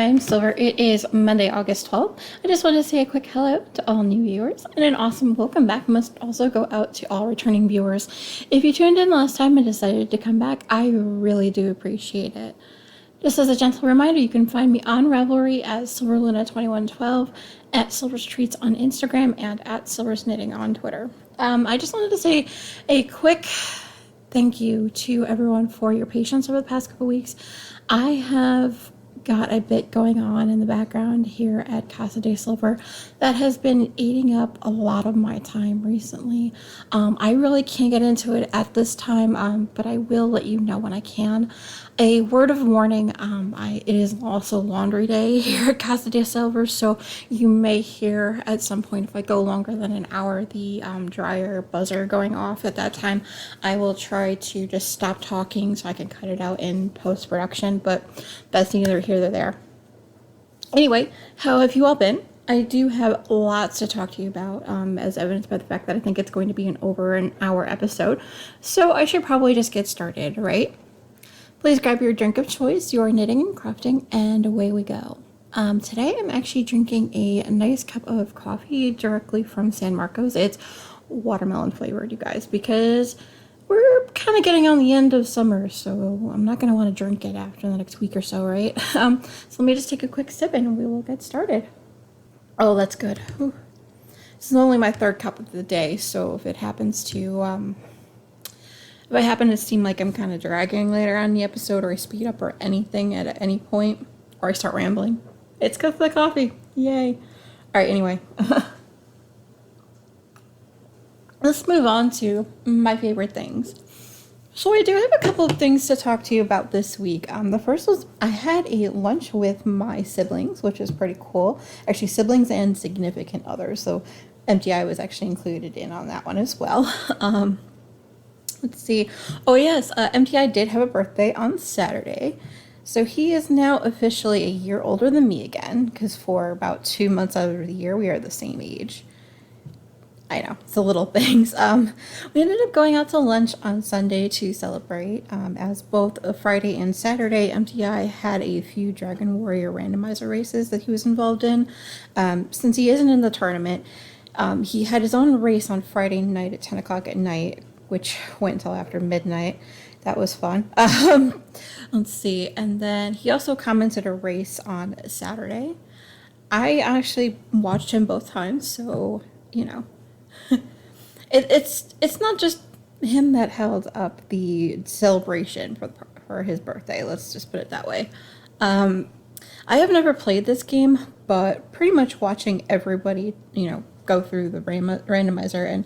I'm Silver. It is Monday, August 12th. I just want to say a quick hello to all new viewers and an awesome welcome back must also go out to all returning viewers. If you tuned in last time and decided to come back, I really do appreciate it. Just as a gentle reminder, you can find me on Ravelry as Silverluna2112, at Silver's Treats on Instagram, and at Silver's Knitting on Twitter. I just wanted to say a quick thank you to everyone for your patience over the past couple weeks. I have got a bit going on in the background here at Casa de Silver that has been eating up a lot of my time recently. I really can't get into it at this time, but I will let you know when I can. A word of warning, it is also laundry day here at Casa de Silver, so you may hear at some point, if I go longer than an hour, the dryer buzzer going off. At that time, I will try to just stop talking so I can cut it out in post-production, but that's neither here nor there. Anyway, how have you all been? I do have lots to talk to you about, as evidenced by the fact that I think it's going to be an over an hour episode, so I should probably just get started, right? Please grab your drink of choice, your knitting and crafting, and away we go. Today I'm actually drinking a nice cup of coffee directly from San Marcos. It's watermelon flavored, you guys, because we're kind of getting on the end of summer, so I'm not going to want to drink it after the next week or so, right? So let me just take a quick sip and we will get started. Oh, that's good. Whew. This is only my third cup of the day, so if it happens to... if I happen to seem like I'm kind of dragging later on in the episode, or I speed up or anything at any point, or I start rambling, it's because of the coffee. Yay. Alright, anyway. Let's move on to my favorite things. So I do have a couple of things to talk to you about this week. The first was I had a lunch with my siblings, which is pretty cool. Actually, siblings and significant others. So MTI was actually included in on that one as well. Let's see. Oh, yes. MTI did have a birthday on Saturday. So he is now officially a year older than me again, because for about 2 months out of the year, we are the same age. I know, it's the little things. We ended up going out to lunch on Sunday to celebrate, as both Friday and Saturday, MTI had a few Dragon Warrior randomizer races that he was involved in. Since he isn't in the tournament, he had his own race on Friday night at 10 o'clock at night, which went until after midnight. That was fun. Let's see. And then he also commented a race on Saturday. I actually watched him both times, so, you know. It's not just him that held up the celebration for his birthday. Let's just put it that way. I have never played this game, but pretty much watching everybody, go through the randomizer, and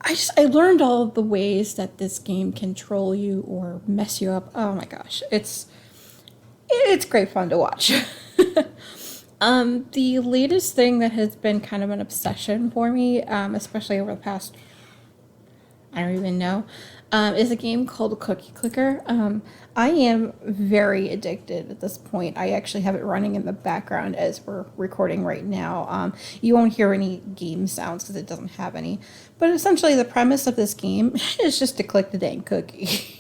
I learned all of the ways that this game can troll you or mess you up. Oh my gosh, it's great fun to watch. The latest thing that has been kind of an obsession for me, especially over the past, I don't even know, is a game called Cookie Clicker. I am very addicted at this point. I actually have it running in the background as we're recording right now. You won't hear any game sounds because it doesn't have any. But essentially the premise of this game is just to click the dang cookie.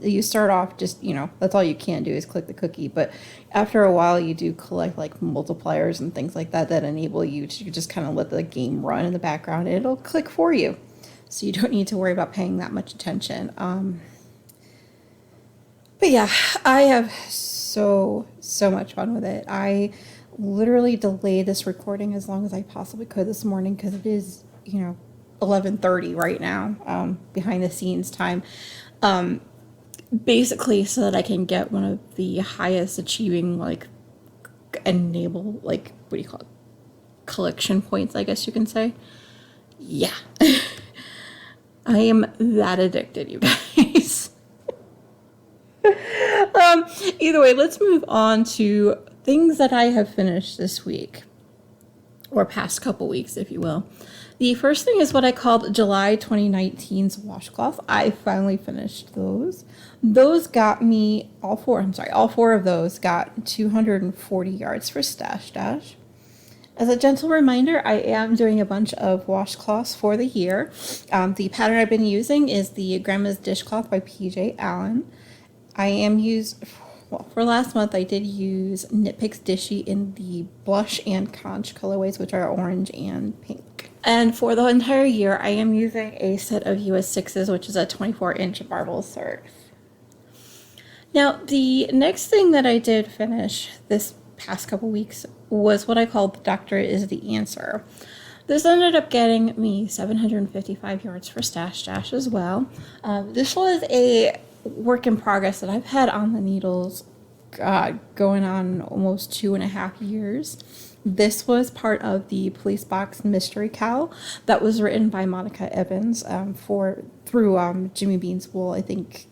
You start off just, that's all you can do is click the cookie. But after a while, you do collect like multipliers and things like that enable you to just kind of let the game run in the background. And it'll click for you. So you don't need to worry about paying that much attention. But yeah, I have so much fun with it. I literally delayed this recording as long as I possibly could this morning because it is, 11:30 right now, behind the scenes time. Basically so that I can get one of the highest achieving, enable, what do you call it? Collection points, I guess you can say. Yeah. I am that addicted, you guys. Either way, let's move on to things that I have finished this week, or past couple weeks, if you will. The first thing is what I called July 2019's washcloth. I finally finished those. Those got me, all four of those got 240 yards for Stash Dash. As a gentle reminder, I am doing a bunch of washcloths for the year. The pattern I've been using is the Grandma's Dishcloth by PJ Allen. I am well, for last month, I did use Knit Picks Dishy in the blush and conch colorways, which are orange and pink. And for the entire year, I am using a set of US 6s, which is a 24-inch marble serge. Now, the next thing that I did finish this past couple weeks was what I called The Doctor is the Answer. This ended up getting me 755 yards for Stash Dash as well. This was a work in progress that I've had on the needles, going on almost 2.5 years. This was part of the Police Box Mystery Cowl that was written by Monica Evans through Jimmy Bean's Wool, I think,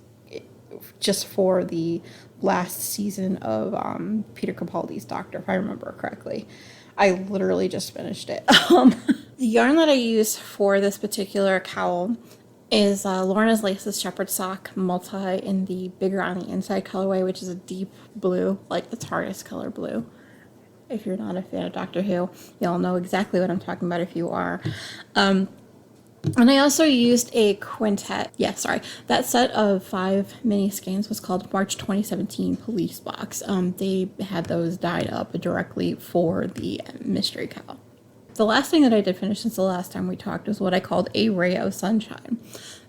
just for the last season of Peter Capaldi's Doctor, if I remember correctly. I literally just finished it. The yarn that I used for this particular cowl is Lorna's Laces Shepherd Sock Multi in the Bigger on the Inside colorway, which is a deep blue, like the TARDIS color blue. If you're not a fan of Doctor Who, you'll know exactly what I'm talking about if you are. And I also used a quintet. That set of 5 mini skeins was called March 2017 Police Box. They had those dyed up directly for the mystery cowl. The last thing that I did finish since the last time we talked was what I called a Ray of Sunshine.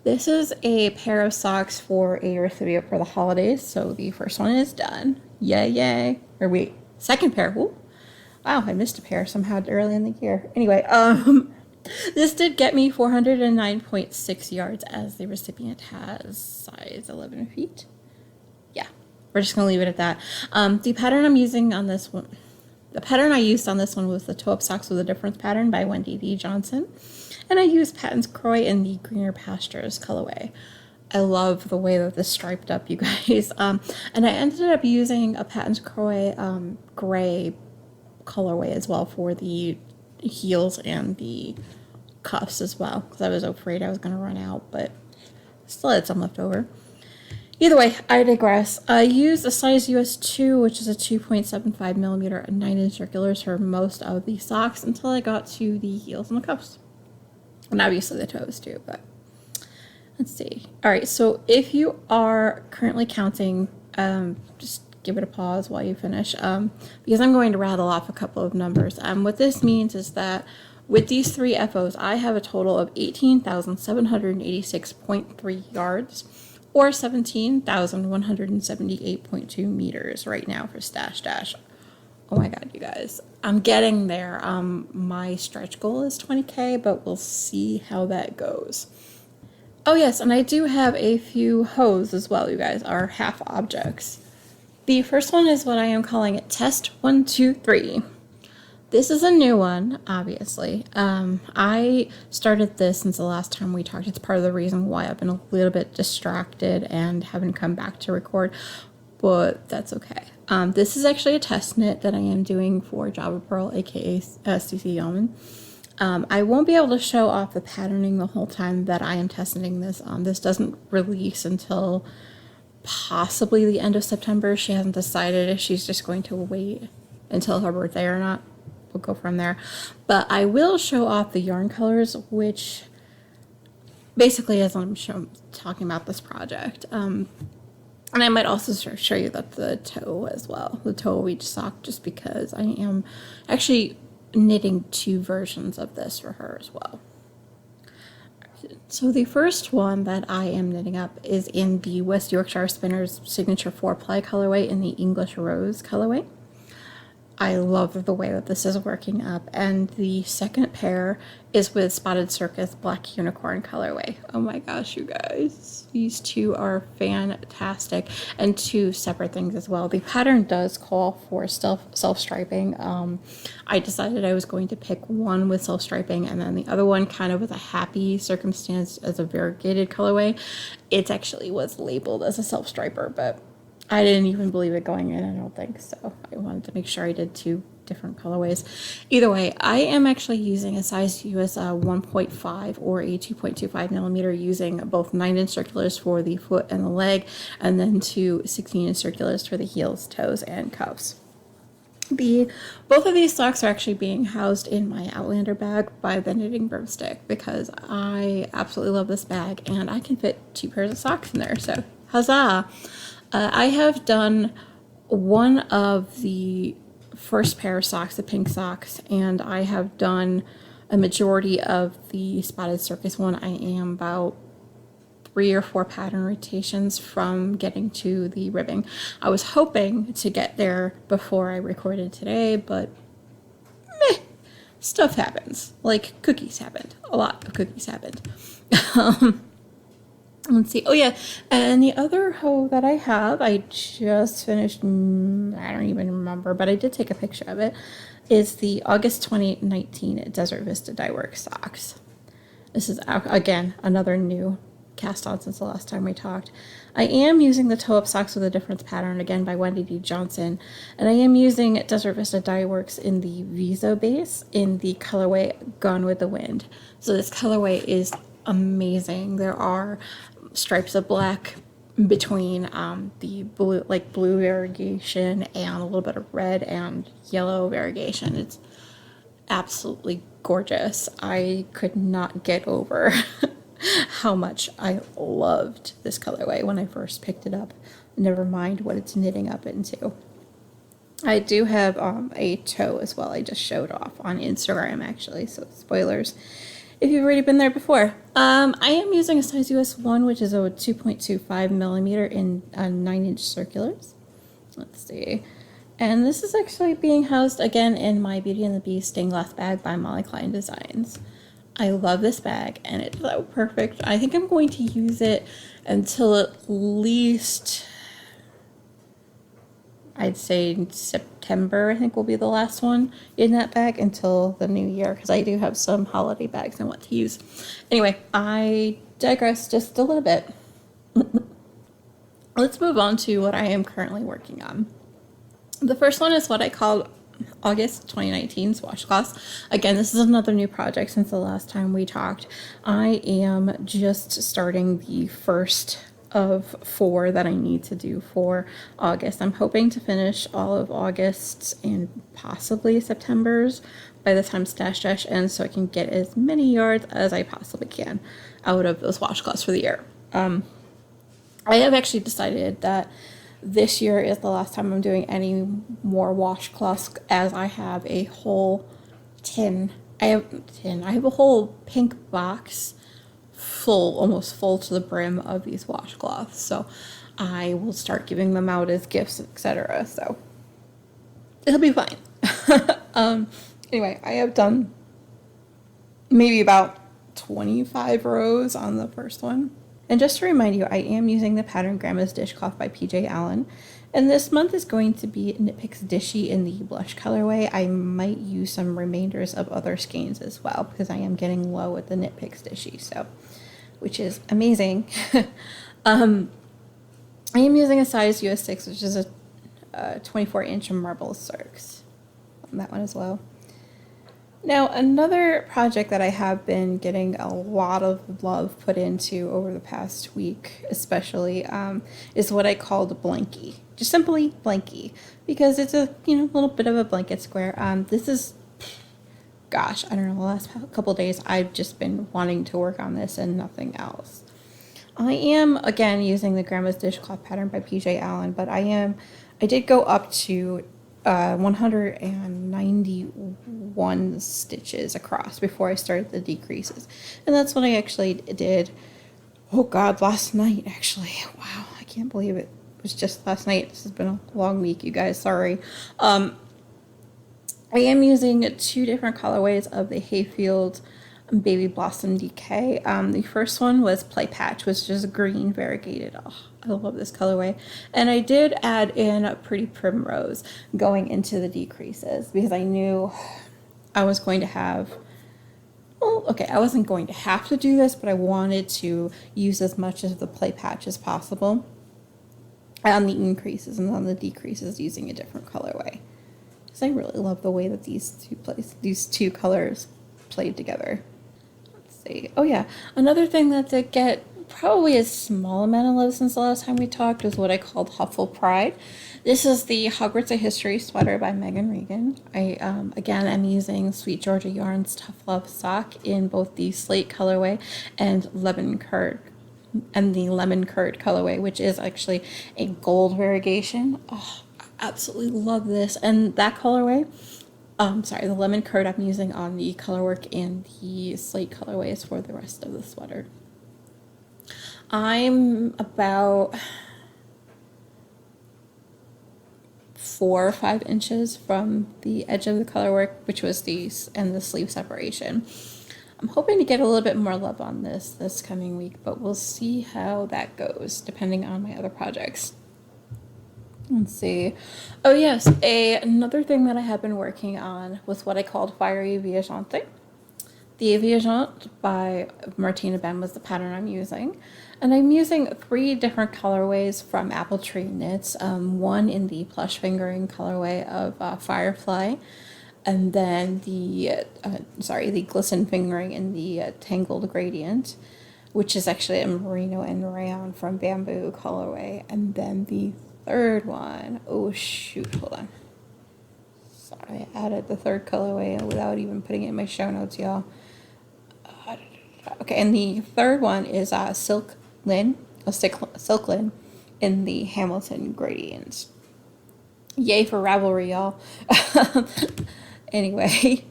This is a pair of socks for a recipient for the holidays. So the first one is done. Yay. Or wait, second pair. Ooh. Wow, I missed a pair somehow early in the year. Anyway, this did get me 409.6 yards as the recipient has size 11 feet. Yeah, we're just going to leave it at that. The pattern I'm using on this one, the pattern I used on this one was the Toe Up Socks with a Difference pattern by Wendy D. Johnson. And I used Patton's Croy in the Greener Pastures colorway. I love the way that this striped up, you guys. And I ended up using a Patton's Croy gray colorway as well for the heels and the cuffs as well, because I was afraid I was going to run out, but still had some left over. Either way, I digress. I used a size US 2, which is a 2.75 millimeter 9-inch circulars for most of the socks until I got to the heels and the cuffs. And obviously the toes too, but let's see. All right, so if you are currently counting, just give it a pause while you finish, because I'm going to rattle off a couple of numbers. What this means is that with these 3 FOs, I have a total of 18,786.3 yards, or 17,178.2 meters right now for Stash Dash. Oh my god, you guys. I'm getting there. My stretch goal is 20K, but we'll see how that goes. Oh yes, and I do have a few hos as well, you guys, are half objects. The first one is what I am calling it Test 1, 2, 3. This is a new one, obviously. I started this since the last time we talked. It's part of the reason why I've been a little bit distracted and haven't come back to record, but that's okay. This is actually a test knit that I am doing for Java Pearl, aka CC Yeoman. I won't be able to show off the patterning the whole time that I am testing this. This doesn't release until possibly the end of September. She hasn't decided if she's just going to wait until her birthday or not. We'll go from there. But I will show off the yarn colors, which basically as I'm talking about this project. And I might also show you that the toe as well, the toe of each sock, just because I am actually knitting 2 versions of this for her as well. So the first one that I am knitting up is in the West Yorkshire Spinners Signature 4-ply colorway in the English Rose colorway. I love the way that this is working up. And the second pair is with Spotted Circus Black Unicorn colorway. Oh my gosh, you guys. These 2 are fantastic. And 2 separate things as well. The pattern does call for self-striping. I decided I was going to pick one with self-striping and then the other one kind of with a happy circumstance as a variegated colorway. It actually was labeled as a self-striper, but I didn't even believe it going in, I don't think, so I wanted to make sure I did 2 different colorways. Either way, I am actually using a size US 1.5 or a 2.25 millimeter, using both 9-inch circulars for the foot and the leg, and then 2 16-inch circulars for the heels, toes, and cuffs. Both of these socks are actually being housed in my Outlander bag by the Knitting Broomstick, because I absolutely love this bag, and I can fit 2 pairs of socks in there, so huzzah! I have done one of the first pair of socks, the pink socks, and I have done a majority of the Spotted Circus one. I am about 3 or 4 pattern rotations from getting to the ribbing. I was hoping to get there before I recorded today, but stuff happens. Like cookies happened. A lot of cookies happened. Let's see. Oh yeah, and the other hoe that I have, I just finished, I don't even remember, but I did take a picture of it, is the August 2019 Desert Vista Dyeworks socks. This is, again, another new cast on since the last time we talked. I am using the toe-up socks with a difference pattern, again by Wendy D. Johnson, and I am using Desert Vista Dyeworks in the Viso base in the colorway Gone with the Wind. So this colorway is amazing. There are stripes of black between the blue variegation and a little bit of red and yellow variegation. It's absolutely gorgeous. I could not get over how much I loved this colorway when I first picked it up. Never mind what it's knitting up into. I do have a toe as well. I just showed off on Instagram actually, so spoilers if you've already been there before. I am using a size US 1, which is a 2.25 millimeter in 9-inch circulars. Let's see. And this is actually being housed again in my Beauty and the Beast stained glass bag by Molly Klein Designs. I love this bag and it's so perfect. I think I'm going to use it until at least, I'd say September, I think will be the last one in that bag until the new year, because I do have some holiday bags I want to use. Anyway, I digress just a little bit. Let's move on to what I am currently working on. The first one is what I called August 2019 washcloths. Again, this is another new project since the last time we talked. I am just starting the first of 4 that I need to do for August. I'm hoping to finish all of August's and possibly September's by the time Stash Dash ends, so I can get as many yards as I possibly can out of those washcloths for the year. I have actually decided that this year is the last time I'm doing any more washcloths, as I have a whole tin. I have a whole pink box full, almost full to the brim of these washcloths. So I will start giving them out as gifts, etc. So it'll be fine. Anyway, I have done maybe about 25 rows on the first one. And just to remind you, I am using the pattern Grandma's Dishcloth by PJ Allen. And this month is going to be Knit Picks Dishy in the blush colorway. I might use some remainders of other skeins as well, because I am getting low with the Knit Picks Dishy, so, which is amazing. I am using a size US 6, which is a 24-inch marble circs on that one as well. Now, another project that I have been getting a lot of love put into over the past week, especially, is what I called Blankie. Just simply Blankie, because it's a little bit of a blanket square. This is, gosh, I don't know, the last couple days I've just been wanting to work on this and nothing else. I am again using the Grandma's Dishcloth pattern by PJ Allen, but I did go up to 191 stitches across before I started the decreases, and that's what I actually did. Oh God, last night actually. Wow, I can't believe it was just last night. This has been a long week, you guys. Sorry. I am using 2 different colorways of the Hayfield Baby Blossom Decay. The first one was Play Patch, which is green variegated. Oh, I love this colorway. And I did add in a Pretty Primrose going into the decreases, because I knew I was going to have, well, okay, I wasn't going to have to do this, but I wanted to use as much of the Play Patch as possible on the increases, and on the decreases using a different colorway. Because I really love the way that these two colors played together. Oh yeah, another thing that did get probably a small amount of love since the last time we talked was what I called Huffle Pride. This is the Hogwarts of History sweater by Megan Regan. I again am using Sweet Georgia Yarns Tough Love sock in both the slate colorway and the lemon curd colorway, which is actually a gold variegation. Oh, absolutely love this. And that colorway, sorry, the lemon curd I'm using on the colorwork and the slate colorway is for the rest of the sweater. I'm about 4 or 5 inches from the edge of the colorwork, which was the sleeve separation. I'm hoping to get a little bit more love on this coming week, but we'll see how that goes depending on my other projects. Let's see. Oh yes, another thing that I have been working on was what I called Fiery Viagante. The Viagante by Martina Ben was the pattern I'm using. And I'm using 3 different colorways from Apple Tree Knits. One in the plush fingering colorway of Firefly, and then the glisten fingering in the Tangled Gradient, which is actually a merino and rayon from Bamboo colorway. And then the third one, oh shoot, hold on. Sorry, I added the third colorway without even putting it in my show notes, y'all. Okay, and the third one is Silk Lin in the Hamilton Gradients. Yay for Ravelry, y'all. Anyway,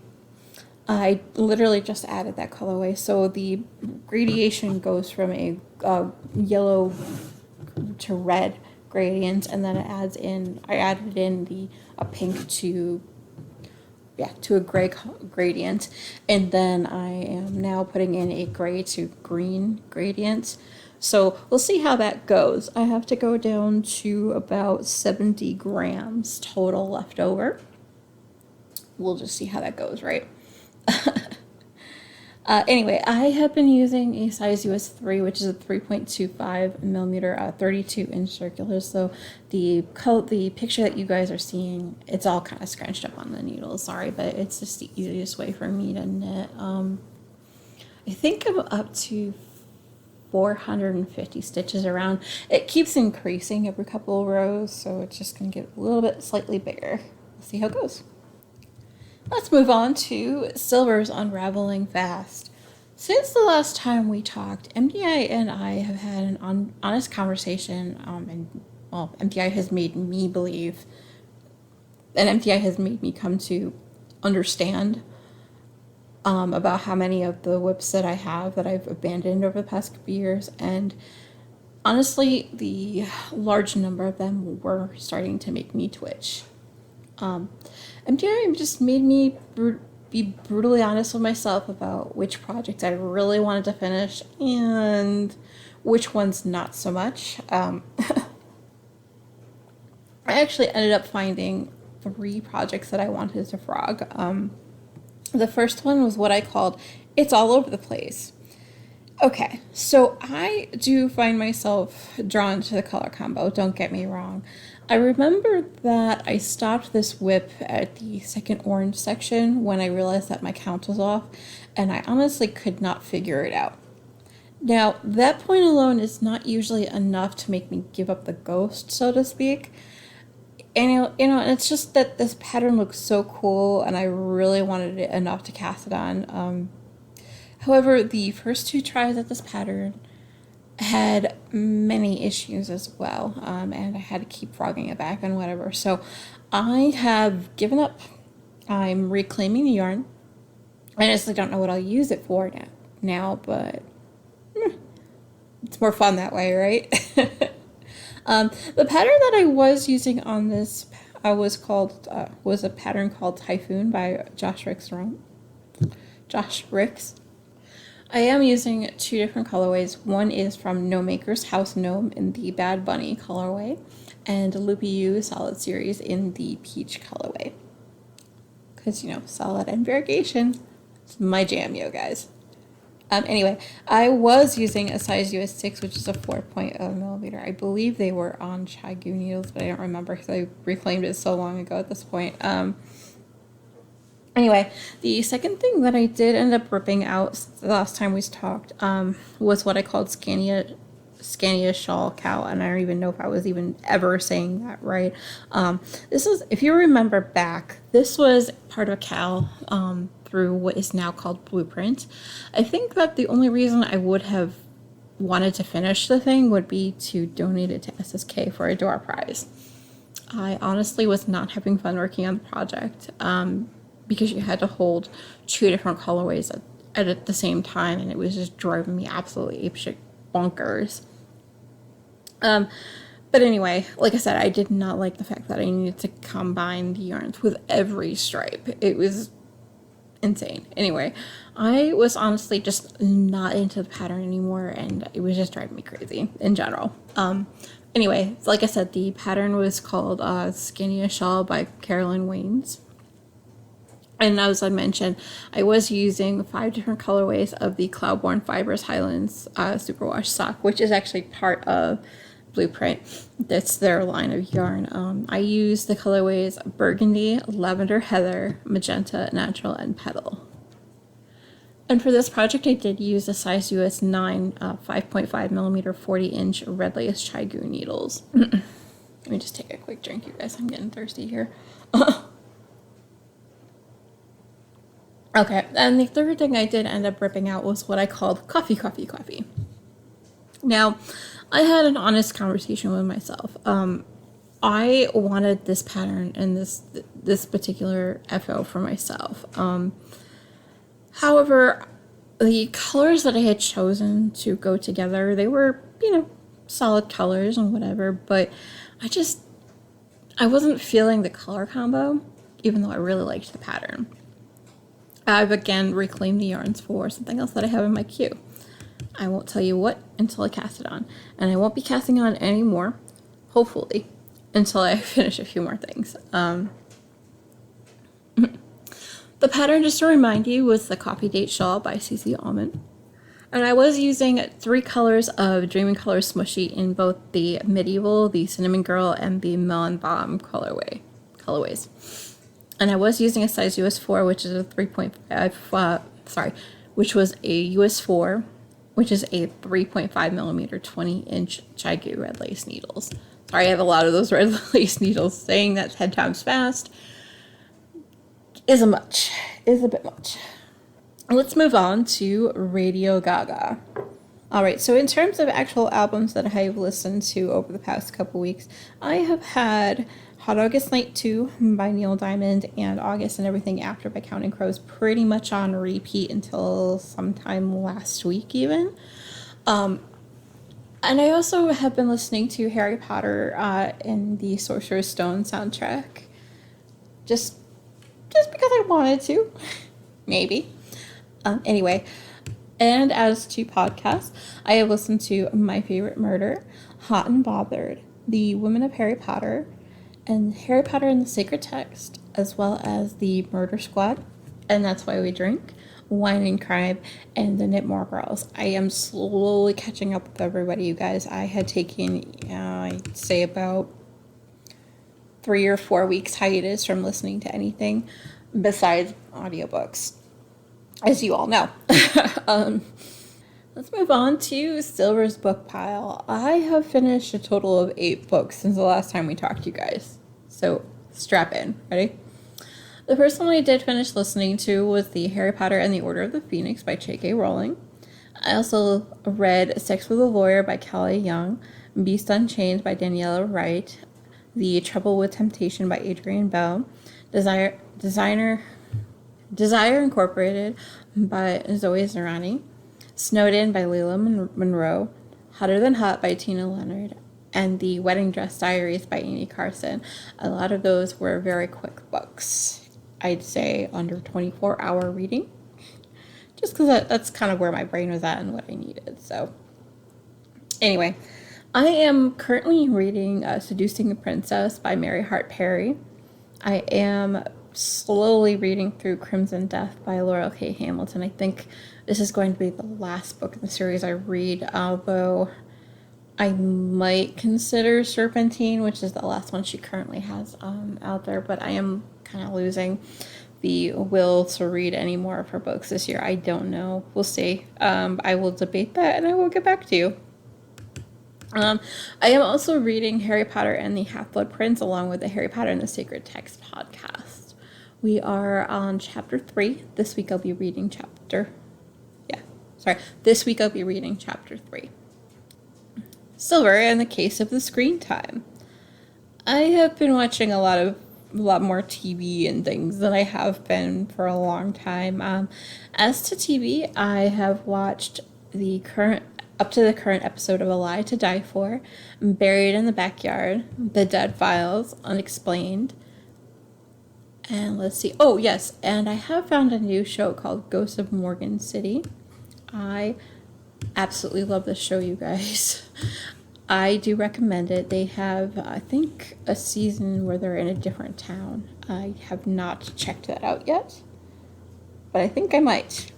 I literally just added that colorway. So the gradation goes from a yellow to red gradient, and then I added in a pink to a gray gradient, and then I am now putting in a gray to green gradient. So we'll see how that goes. I have to go down to about 70 grams total left over. We'll just see how that goes, right? Anyway, I have been using a size US 3, which is a 3.25 millimeter, 32-inch circular. So the picture that you guys are seeing, it's all kind of scrunched up on the needle. Sorry, but it's just the easiest way for me to knit. I think I'm up to 450 stitches around. It keeps increasing every couple of rows, so it's just going to get a little bit slightly bigger. We'll see how it goes. Let's move on to Silver's Unraveling Fast. Since the last time we talked, MDI and I have had an honest conversation, MDI has made me believe, and MDI has made me come to understand about how many of the whips that I have that I've abandoned over the past couple years, and honestly, the large number of them were starting to make me twitch. MDI just made me be brutally honest with myself about which projects I really wanted to finish and which ones not so much. I actually ended up finding 3 projects that I wanted to frog. The first one was what I called It's All Over the Place. Okay, so I do find myself drawn to the color combo, don't get me wrong. I remember that I stopped this whip at the second orange section when I realized that my count was off, and I honestly could not figure it out. Now, that point alone is not usually enough to make me give up the ghost, so to speak. And it's just that this pattern looks so cool, and I really wanted it enough to cast it on. However, the first 2 tries at this pattern had many issues as well, and I had to keep frogging it back and whatever. So I have given up. I'm reclaiming the yarn. I honestly don't know what I'll use it for now, but it's more fun that way, right? The pattern that I was using on this was a pattern called Typhoon by Josh Ricks. I am using 2 different colorways. One is from No Maker's House Gnome in the Bad Bunny colorway, and Loopy U Solid Series in the Peach colorway. Because, solid and variegation. It's my jam, yo, guys. Anyway, I was using a size US 6, which is a 4.0 millimeter. I believe they were on Chai-Gu needles, but I don't remember because I reclaimed it so long ago at this point. Anyway, the second thing that I did end up ripping out the last time we talked was what I called Scania Shawl Cow, and I don't even know if I was even ever saying that right. This is, if you remember back, this was part of a cow through what is now called Blueprint. I think that the only reason I would have wanted to finish the thing would be to donate it to SSK for a door prize. I honestly was not having fun working on the project because you had to hold two different colorways at the same time, and it was just driving me absolutely apeshit bonkers. But anyway, like I said, I did not like the fact that I needed to combine the yarns with every stripe. It was insane. Anyway, I was honestly just not into the pattern anymore, and it was just driving me crazy in general. Anyway, like I said, the pattern was called Skinny Shawl by Carolyn Waynes. And as I mentioned, I was using 5 different colorways of the Cloudborne Fibers Highlands Superwash sock, which is actually part of Blueprint. That's their line of yarn. I used the colorways Burgundy, Lavender Heather, Magenta, Natural, and Petal. And for this project, I did use a size US 9, 5.5 millimeter, 40-inch red lace Chai-Gu needles. Let me just take a quick drink, you guys. I'm getting thirsty here. Okay, and the third thing I did end up ripping out was what I called coffee. Now, I had an honest conversation with myself. I wanted this pattern and this particular FO for myself. However, the colors that I had chosen to go together, they were, solid colors and whatever, but I wasn't feeling the color combo, even though I really liked the pattern. I've again reclaimed the yarns for something else that I have in my queue. I won't tell you what until I cast it on. And I won't be casting on any more, hopefully, until I finish a few more things. The pattern, just to remind you, was the Coffee Date Shawl by CC Almond. And I was using 3 colors of Dreaming Colors Smushy in both the Medieval, the Cinnamon Girl, and the Melon Bomb colorways. And I was using a size US 4, which is a 3.5, which was a US 4, which is a 3.5 millimeter, 20-inch Chai-Gu red lace needles. Sorry, I have a lot of those red lace needles. Saying that 10 times fast is a bit much. Let's move on to Radio GaGa. All right, so in terms of actual albums that I have listened to over the past couple weeks, I have had Hot August Night 2 by Neil Diamond and August and Everything After by Counting Crows pretty much on repeat until sometime last week even. And I also have been listening to Harry Potter and the Sorcerer's Stone soundtrack. Just because I wanted to. Maybe. Anyway, and as to podcasts, I have listened to My Favorite Murder, Hot and Bothered, The Women of Harry Potter, and Harry Potter and the Sacred Text, as well as The Murder Squad, and That's Why We Drink, Wine and Crime, and The Knitmore Girls. I am slowly catching up with everybody, you guys. I had taken, I'd say about 3 or 4 weeks hiatus from listening to anything besides audiobooks, as you all know. Let's move on to Silver's book pile. I have finished a total of 8 books since the last time we talked to you guys. So strap in. Ready? The first one I did finish listening to was the Harry Potter and the Order of the Phoenix by J.K. Rowling. I also read Sex with a Lawyer by Callie Young, Beast Unchained by Daniela Wright, The Trouble with Temptation by Adrienne Bell, Desire Incorporated by Zoe Zerani, Snowed In by Leila Monroe, Hotter Than Hot by Tina Leonard, and The Wedding Dress Diaries by Amy Carson. A lot of those were very quick books. I'd say under 24-hour reading, just because that's kind of where my brain was at and what I needed. So anyway, I am currently reading Seducing the Princess by Mary Hart Perry. I am slowly reading through Crimson Death by Laurel K. Hamilton. I think this is going to be the last book in the series I read, although I might consider Serpentine, which is the last one she currently has out there, but I am kind of losing the will to read any more of her books this year. I don't know. We'll see. I will debate that and I will get back to you. I am also reading Harry Potter and the Half-Blood Prince along with the Harry Potter and the Sacred Text podcast. We are on chapter 3. This week I'll be reading chapter 3. Silver and the Case of the Screen Time. I have been watching a lot more TV and things than I have been for a long time. As to TV, I have watched up to the current episode of A Lie to Die For, Buried in the Backyard, The Dead Files, Unexplained, and let's see. Oh, yes, and I have found a new show called Ghosts of Morgan City. I absolutely love this show, you guys. I do recommend it. They have, I think, a season where they're in a different town. I have not checked that out yet, but I think I might.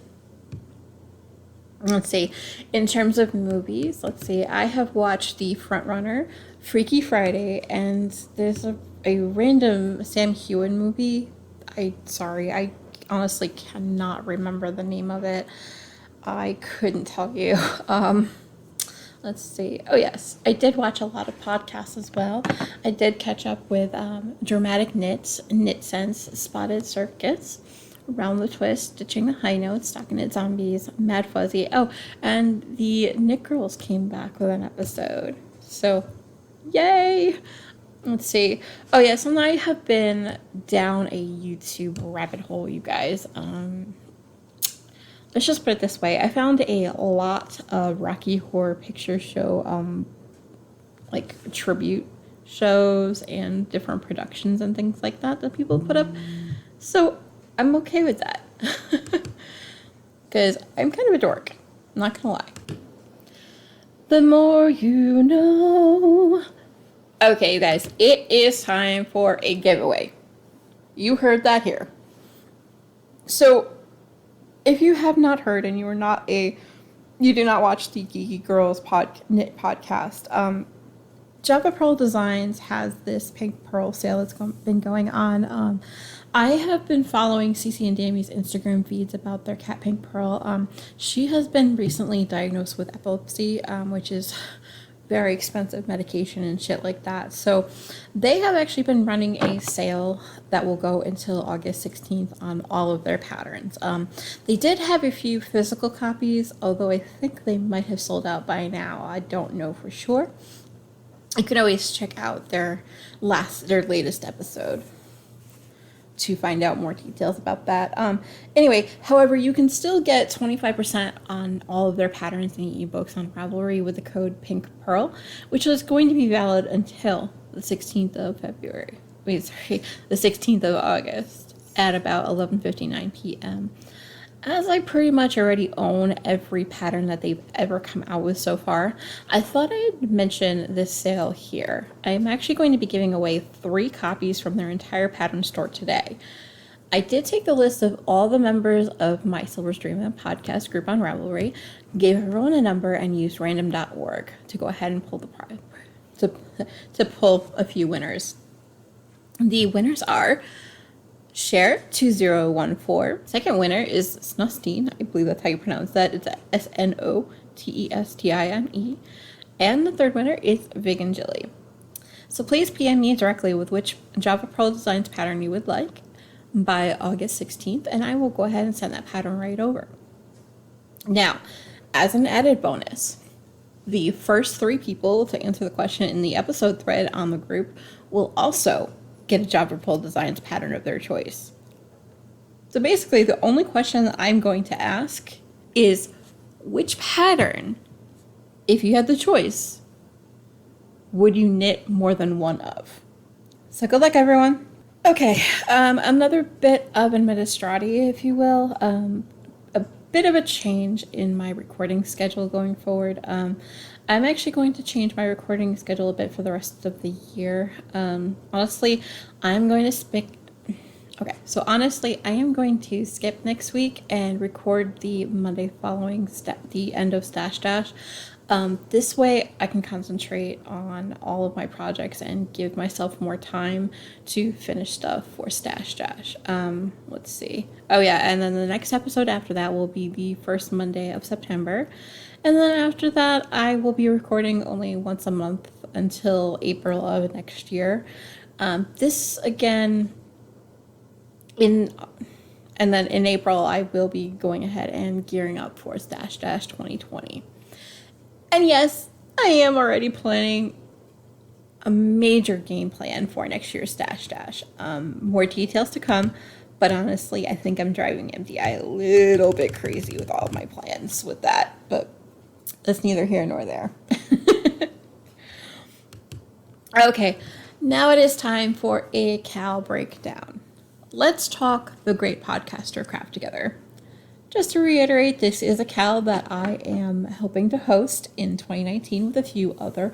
Let's see. In terms of movies, let's see. I have watched The Frontrunner, Freaky Friday, and there's a random Sam Heughan movie. I honestly cannot remember the name of it. I couldn't tell you. Let's see. Oh, yes. I did watch a lot of podcasts as well. I did catch up with Dramatic Knits, Knit Sense, Spotted Circuits, Round the Twist, Stitching the High Notes, Stockinette Zombies, Mad Fuzzy. Oh, and the Knit Girls came back with an episode. So, yay! Let's see. Oh, yes. And I have been down a YouTube rabbit hole, you guys. Let's just put it this way. I found a lot of Rocky Horror Picture Show, like tribute shows and different productions and things like that people put up. So I'm okay with that. Because I'm kind of a dork. I'm not gonna lie. The more you know. Okay, you guys, it is time for a giveaway. You heard that here. So, if you have not heard and you do not watch the Geeky Girls Knit podcast, Java Pearl Designs has this pink pearl sale that's been going on. I have been following Cece and Dami's Instagram feeds about their cat pink pearl. She has been recently diagnosed with epilepsy, which is very expensive medication and shit like that. So they have actually been running a sale that will go until August 16th on all of their patterns. They did have a few physical copies, although I think they might have sold out by now. I don't know for sure. You can always check out their latest episode to find out more details about that. Anyway, however, you can still get 25% on all of their patterns and ebooks on Ravelry with the code PINKPEARL, which is going to be valid until the 16th of February. The 16th of August at about 11:59 p.m. As I pretty much already own every pattern that they've ever come out with so far, I thought I'd mention this sale here. I'm actually going to be giving away 3 copies from their entire pattern store today. I did take the list of all the members of my Silver's Dreamland podcast group on Ravelry, gave everyone a number, and used random.org to go ahead and pull the prize, to pull a few winners. The winners are Share 2014. Second winner is Snostine. I believe that's how you pronounce that. It's Snotestime. And the third winner is Vegan Jilly. So please PM me directly with which Java Pearl Designs pattern you would like by August 16th, and I will go ahead and send that pattern right over. Now, as an added bonus, the first 3 people to answer the question in the episode thread on the group will also get a Java Pearl Designs pattern of their choice. So basically, the only question that I'm going to ask is, which pattern, if you had the choice, would you knit more than one of? So good luck, everyone. Okay, another bit of administrati, if you will. A bit of a change in my recording schedule going forward. I'm actually going to change my recording schedule a bit for the rest of the year. Honestly, I am going to skip next week and record the Monday following the end of Stash Dash. This way I can concentrate on all of my projects and give myself more time to finish stuff for Stash Dash. Let's see. Oh yeah, and then the next episode after that will be the first Monday of September. And then after that, I will be recording only once a month until April of next year. This again, and then in April, I will be going ahead and gearing up for Stash Dash 2020. And yes, I am already planning a major game plan for next year's Stash Dash. More details to come, but honestly, I think I'm driving MDI a little bit crazy with all of my plans with that, but that's neither here nor there. Okay, now it is time for a Cal breakdown. Let's talk the great podcaster Craft Together. Just to reiterate, this is a Cal that I am helping to host in 2019 with a few other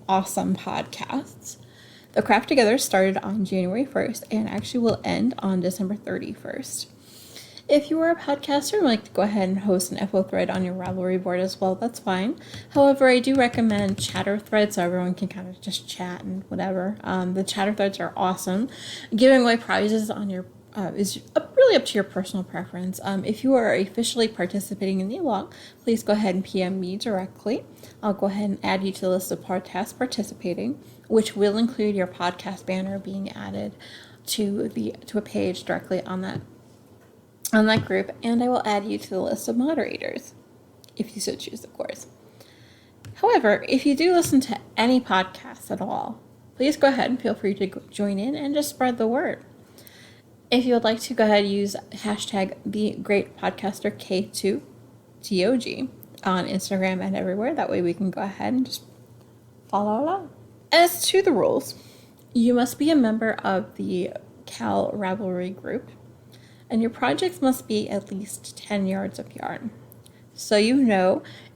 awesome podcasts. The Craft Together started on January 1st and actually will end on December 31st. If you are a podcaster and would like to go ahead and host an FO thread on your Ravelry board as well, that's fine. However, I do recommend chatter threads so everyone can kind of just chat and whatever. The chatter threads are awesome. Giving away prizes on your is really up to your personal preference. If you are officially participating in the along, please go ahead and PM me directly. I'll go ahead and add you to the list of podcasts participating, which will include your podcast banner being added to a page directly on that group, and I will add you to the list of moderators, if you so choose, of course. However, if you do listen to any podcasts at all, please go ahead and feel free to join in and just spread the word. If you would like to, go ahead and use hashtag #TheGreatPodcasterK2TOG on Instagram and everywhere. That way we can go ahead and just follow along. As to the rules, you must be a member of the Cal Ravelry group, and your projects must be at least 10 yards of yarn. So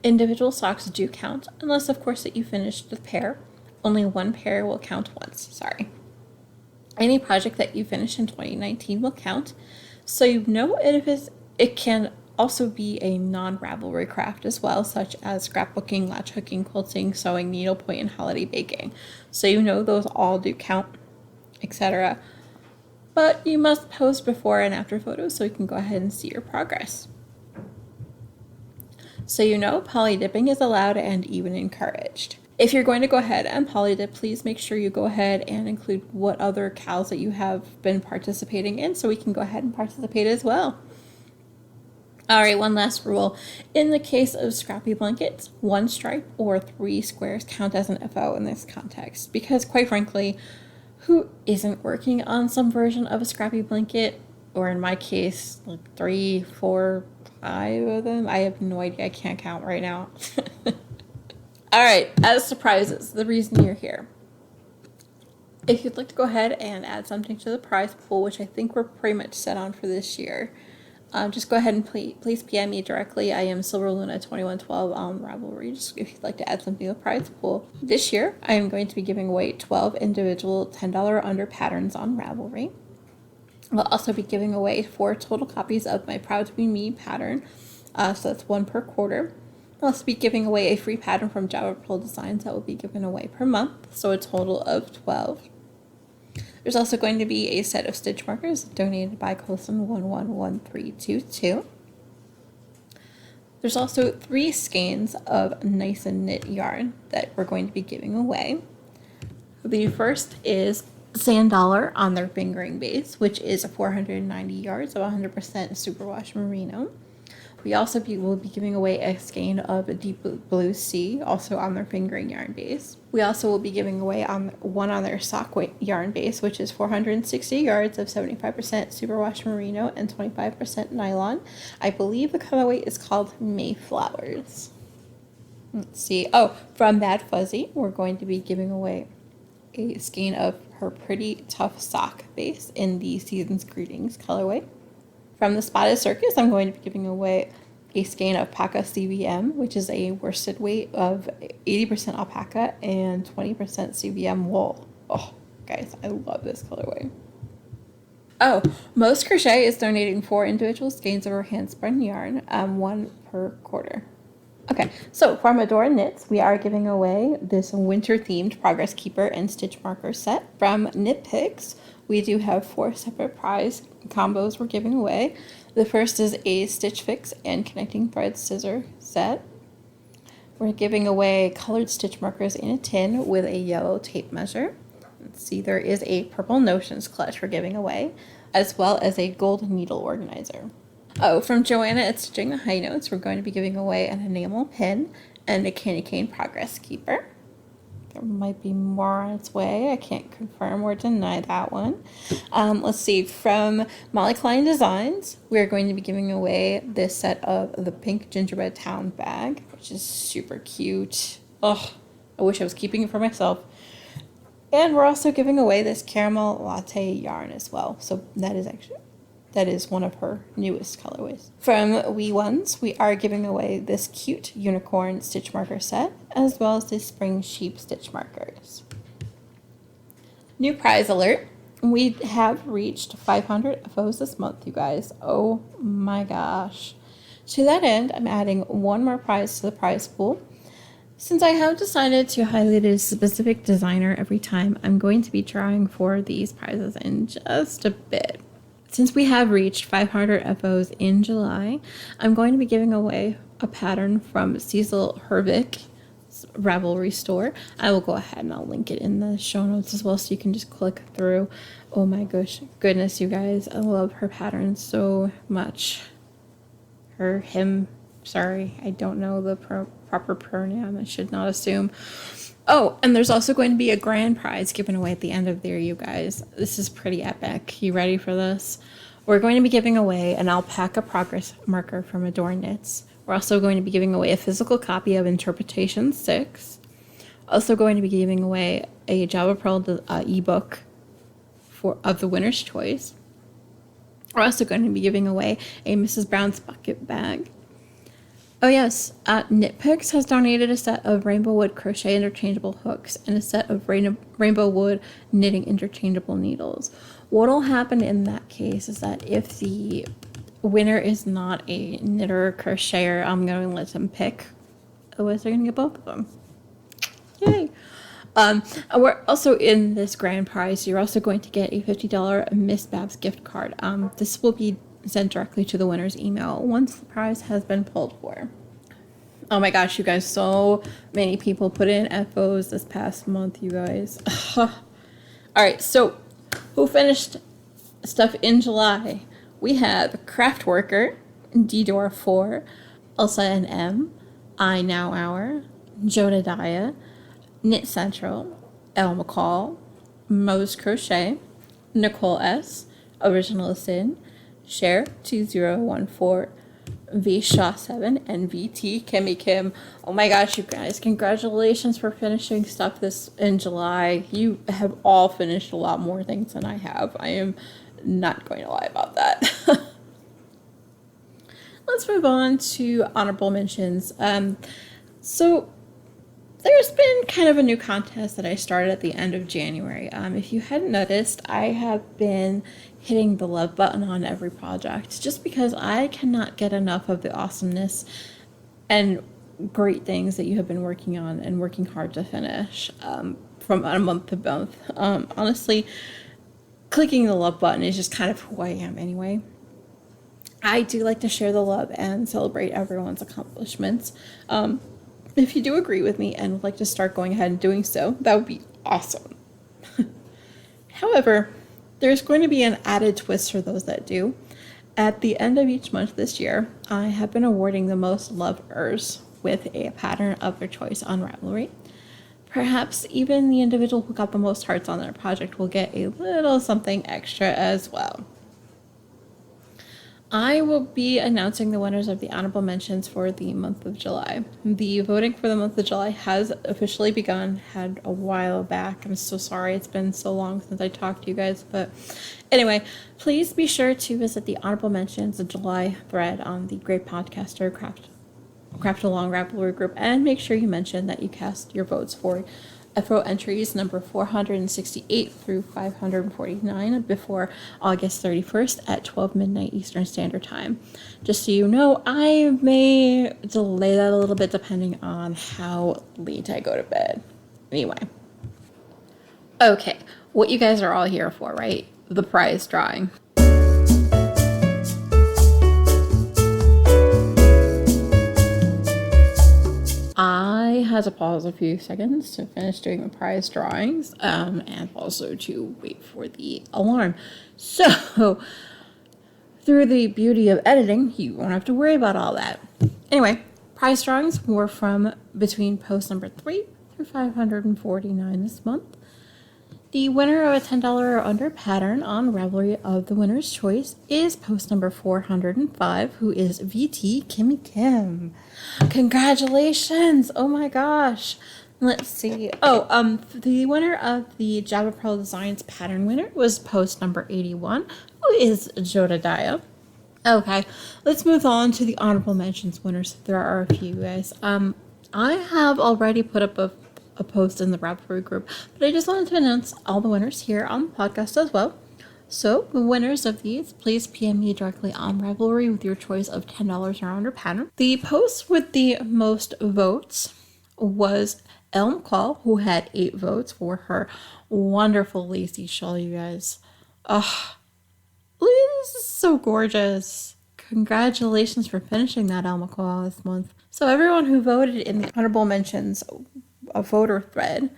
individual socks do count, unless of course that you finished the pair. Only one pair will count once, sorry. Any project that you finish in 2019 will count. So it can also be a non-Ravelry craft as well, such as scrapbooking, latch hooking, quilting, sewing, needlepoint, and holiday baking. So those all do count, etc. But you must post before and after photos so you can go ahead and see your progress. So poly dipping is allowed and even encouraged. If you're going to go ahead and poly dip, please make sure you go ahead and include what other Cals that you have been participating in so we can go ahead and participate as well. Alright, one last rule. In the case of scrappy blankets, 1 stripe or 3 squares count as an FO in this context, because quite frankly, who isn't working on some version of a scrappy blanket, or in my case, like 3, 4, 5 of them? I have no idea. I can't count right now. Alright, as surprises, the reason you're here. If you'd like to go ahead and add something to the prize pool, which I think we're pretty much set on for this year, just go ahead and please PM me directly. I am Silverluna2112 on Ravelry, just if you'd like to add something to the prize pool. This year, I am going to be giving away 12 individual $10 under patterns on Ravelry. I'll also be giving away 4 total copies of my Proud to Be Me pattern, so that's 1 per quarter. I'll also be giving away a free pattern from Java Pro Designs that will be given away per month, so a total of 12. There's also going to be a set of stitch markers donated by Colson111322. There's also 3 skeins of nice and knit yarn that we're going to be giving away. The first is Sand Dollar on their fingering base, which is 490 yards of 100% superwash merino. We also will be giving away a skein of Deep Blue Sea, also on their fingering yarn base. We also will be giving away one on their sock weight yarn base, which is 460 yards of 75% superwash merino and 25% nylon. I believe the colorway is called Mayflowers. Let's see. Oh, from Bad Fuzzy, we're going to be giving away a skein of her Pretty Tough sock base in the Season's Greetings colorway. From the Spotted Circus, I'm going to be giving away a skein of Paca CVM, which is a worsted weight of 80% alpaca and 20% CVM wool. Oh, guys, I love this colorway. Oh, Most Crochet is donating 4 individual skeins of her hand-spun yarn, 1 per quarter. Okay, so for Medora Knits, we are giving away this winter-themed Progress Keeper and Stitch Marker set. From Knit Picks, we do have 4 separate prize combos we're giving away. The first is a Stitch Fix and Connecting Threads Scissor set. We're giving away colored stitch markers in a tin with a yellow tape measure. Let's see, there is a purple Notions clutch we're giving away, as well as a gold needle organizer. Oh, from Joanna at Stitching the High Notes, we're going to be giving away an enamel pin and a Candy Cane Progress Keeper. there might be more on its way. I can't confirm or deny that one. Let's see. From Molly Klein Designs, we're going to be giving away this set of the pink gingerbread town bag, which is super cute. Oh, I wish I was keeping it for myself. And we're also giving away this caramel latte yarn as well. So that is one of her newest colorways. From Wee Ones, we are giving away this cute unicorn stitch marker set, as well as the spring sheep stitch markers. New prize alert. We have reached 500 FOs this month, you guys. Oh my gosh. To that end, I'm adding one more prize to the prize pool. Since I have decided to highlight a specific designer every time, I'm going to be trying for these prizes in just a bit. Since we have reached 500 FOs in July, I'm going to be giving away a pattern from Cecil Hervick's Ravelry store. I will go ahead and I'll link it in the show notes as well, so you can just click through. Oh my goodness, you guys, I love her pattern so much. Sorry, I don't know the proper pronoun. I should not assume. Oh, and there's also going to be a grand prize given away at the end of there, you guys. This is pretty epic. You ready for this? We're going to be giving away an alpaca progress marker from Adore Knits. We're also going to be giving away a physical copy of Interpretation 6. Also going to be giving away a Java Pearl ebook of the winner's choice. We're also going to be giving away a Mrs. Brown's bucket bag. Oh yes, Knit Picks has donated a set of Rainbow Wood crochet interchangeable hooks and a set of Rainbow Wood knitting interchangeable needles. What'll happen in that case is that if the winner is not a knitter or crocheter, I'm going to let them pick. Otherwise, they're going to get both of them. Yay! We're also in this grand prize. You're also going to get a $50 Miss Babs gift card. This will be sent directly to the winner's email once the prize has been pulled for. Oh my gosh, you guys, so many people put in FOs this past month, you guys. All right, so who finished stuff in July? We have Craft Worker, D-Door 4, Elsa and M, I Now Hour, Jodadiah, Knit Central, Elle McCall, Moe's Crochet, Nicole S, Original Sin, Share 2014, V Shaw 7, and VT Kimmy Kim. Oh my gosh, you guys, congratulations for finishing stuff this in July. You have all finished a lot more things than I have. I am not going to lie about that. Let's move on to honorable mentions. So there's been kind of a new contest that I started at the end of January. If you hadn't noticed, I have been hitting the love button on every project just because I cannot get enough of the awesomeness and great things that you have been working on and working hard to finish from a month to month. Honestly, clicking the love button is just kind of who I am anyway. I do like to share the love and celebrate everyone's accomplishments. If you do agree with me and would like to start going ahead and doing so, that would be awesome. However, there's going to be an added twist for those that do. At the end of each month this year, I have been awarding the most lovers with a pattern of their choice on Ravelry. Perhaps even the individual who got the most hearts on their project will get a little something extra as well. I will be announcing the winners of the honorable mentions for the month of July. The voting for the month of July has officially begun, had a while back. I'm so sorry it's been so long since I talked to you guys, but anyway, please be sure to visit the honorable mentions of July thread on the Great Podcaster Craft Along Ravelry group, and make sure you mention that you cast your votes for FO entries number 468 through 549 before August 31st at 12 midnight Eastern Standard Time. Just so you know, I may delay that a little bit depending on how late I go to bed. Anyway. Okay, what you guys are all here for, right? The prize drawing. I had to pause a few seconds to finish doing the prize drawings and also to wait for the alarm. So, through the beauty of editing, you won't have to worry about all that. Anyway, prize drawings were from between post number 3 through 549 this month. The winner of a $10 or under pattern on Ravelry of the winner's choice is post number 405, who is VT Kimmy Kim. Congratulations! Oh my gosh. Let's see. The winner of the Java Pearl Designs pattern winner was post number 81, who is Jodadiah. Okay, let's move on to the honorable mentions winners. There are a few, guys. I have already put up a post in the Ravelry group, but I just wanted to announce all the winners here on the podcast as well. So, the winners of these, please PM me directly on Ravelry with your choice of $10 or under pattern. The post with the most votes was Elm Call, who had 8 votes for her wonderful lacy shawl, you guys. Oh, this is so gorgeous. Congratulations for finishing that Elm Call this month. So everyone who voted in the honorable mentions a voter thread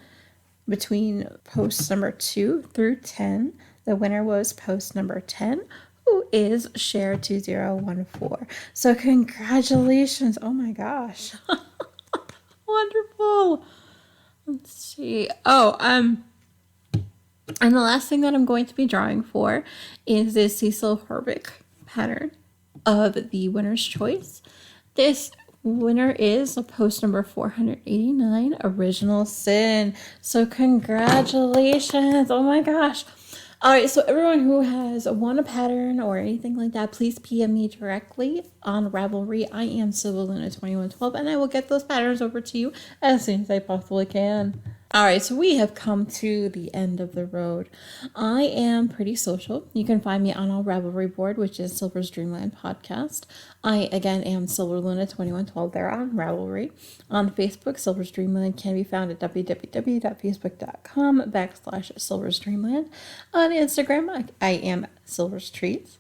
between posts number 2 through 10. The winner was post number 10, who is Share2014. So congratulations. Oh my gosh. Wonderful. Let's see. And the last thing that I'm going to be drawing for is this Cecil Horvick pattern of the winner's choice. This winner is post number 489, Original Sin. So congratulations. Oh my gosh. All right, so everyone who has won a pattern or anything like that, please PM me directly on Ravelry. I am Silverluna2112, and I will get those patterns over to you as soon as I possibly can. All right, so we have come to the end of the road. I am pretty social. You can find me on our Ravelry board, which is Silver's Dreamland podcast. I, again, am Silverluna2112 there on Ravelry. On Facebook, Silver's Dreamland can be found at www.facebook.com/Silver's Dreamland. On Instagram, I am Silver's Treats.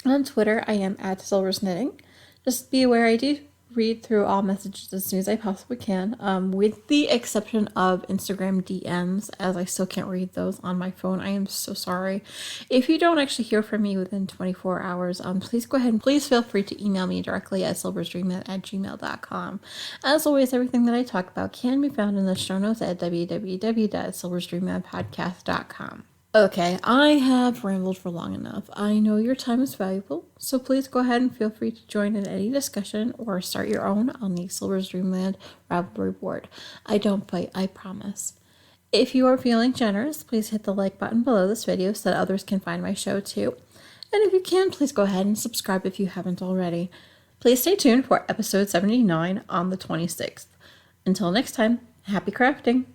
On Twitter, I am at Silver's Knitting. Just be aware I do read through all messages as soon as I possibly can, with the exception of Instagram DMs, as I still can't read those on my phone. I am so sorry. If you don't actually hear from me within 24 hours, please go ahead and please feel free to email me directly at silversdreamland@gmail.com. As always, everything that I talk about can be found in the show notes at www.silversdreamlandpodcast.com. Okay, I have rambled for long enough. I know your time is valuable, so please go ahead and feel free to join in any discussion or start your own on the Silver's Dreamland Ravelry board. I don't bite, I promise. If you are feeling generous, please hit the like button below this video so that others can find my show too. And if you can, please go ahead and subscribe if you haven't already. Please stay tuned for episode 79 on the 26th. Until next time, happy crafting!